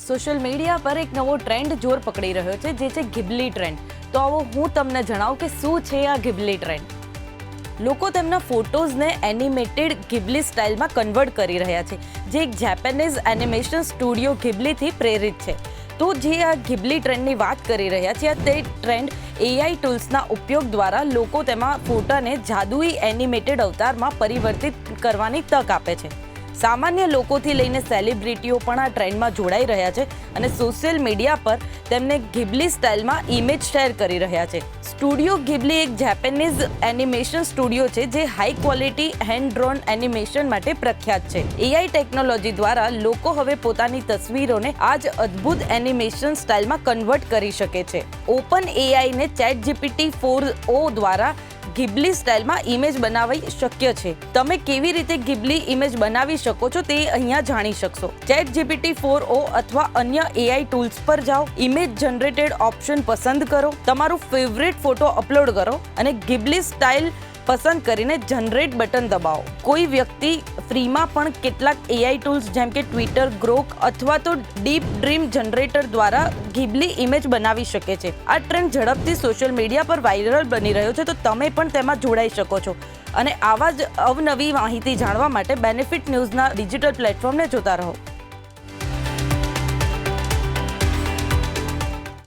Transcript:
Social media પર એક નવો ટ્રેન્ડ જોર પકડી રહ્યો છે, જે છે ગિબલી ટ્રેન્ડ. તો આવો હું તમને જણાવું કે શું છે આ ગિબલી ટ્રેન્ડ. લોકો તેમના ફોટોઝને એનિમેટેડ ગિબલી સ્ટાઇલમાં કન્વર્ટ કરી રહ્યા છે, જે એક જેપેનીઝ એનિમેશન સ્ટુડિયો ગિબલીથી પ્રેરિત છે. તો જે આ ગિબલી ટ્રેન્ડની વાત કરી રહ્યા છે, તે ટ્રેન્ડ AI ટૂલ્સના ઉપયોગ દ્વારા લોકો તેમાં ફોટાને જાદુઈ એનિમેટેડ અવતારમાં પરિવર્તિત કરવાની તક આપે છે. સામાન્ય લોકોથી લઈને સેલિબ્રિટીઓ પણ આ ટ્રેન્ડમાં જોડાઈ રહ્યા છે અને સોશિયલ મીડિયા પર તેમને ગિબલી સ્ટાઇલમાં ઇમેજ શેર કરી રહ્યા છે. સ્ટુડિયો ગિબલી એક જેપેનીઝ એનિમેશન સ્ટુડિયો છે, જે high quality hand drone animation માટે પ્રખ્યાત છે. AI ટેકનોલોજી દ્વારા લોકો હવે પોતાની તસવીરોને આ જ અદ્ભુત એનિમેશન સ્ટાઇલમાં કન્વર્ટ કરી શકે છે. ઓપન AI ને ChatGPT 4o દ્વારા ગિબલી સ્ટાઇલમાં ઇમેજ બનાવવી શક્ય છે. તમે કેવી રીતે ગિબલી ઇમેજ બનાવી શકો છો તે અહીંયા જાણી શકશો. ChatGPT 4o અથવા અન્ય AI ટૂલ્સ પર જાઓ, ઇમેજ જનરેટેડ ઓપ્શન પસંદ કરો, તમારું ફેવરેટ ફોટો અપલોડ કરો અને ગિબલી સ્ટાઇલ પસંદ કરીને જનરેટ બટન દબાવો. કોઈ વ્યક્તિ ફ્રીમાં પણ કેટલાક AI ટૂલ્સ જેમ કે ટ્વિટર, ગ્રોક અથવા તો ડીપ ડ્રીમ જનરેટર દ્વારા ગિબલી ઇમેજ બનાવી શકે છે. આ ટ્રેન્ડ ઝડપથી સોશિયલ મીડિયા પર વાયરલ બની રહ્યો છે, તો તમે પણ તેમાં જોડાઈ શકો છો. અને આવા જ અવનવી માહિતી જાણવા માટે બેનિફિટ ન્યૂઝના ડિજિટલ પ્લેટફોર્મને જોતા રહો.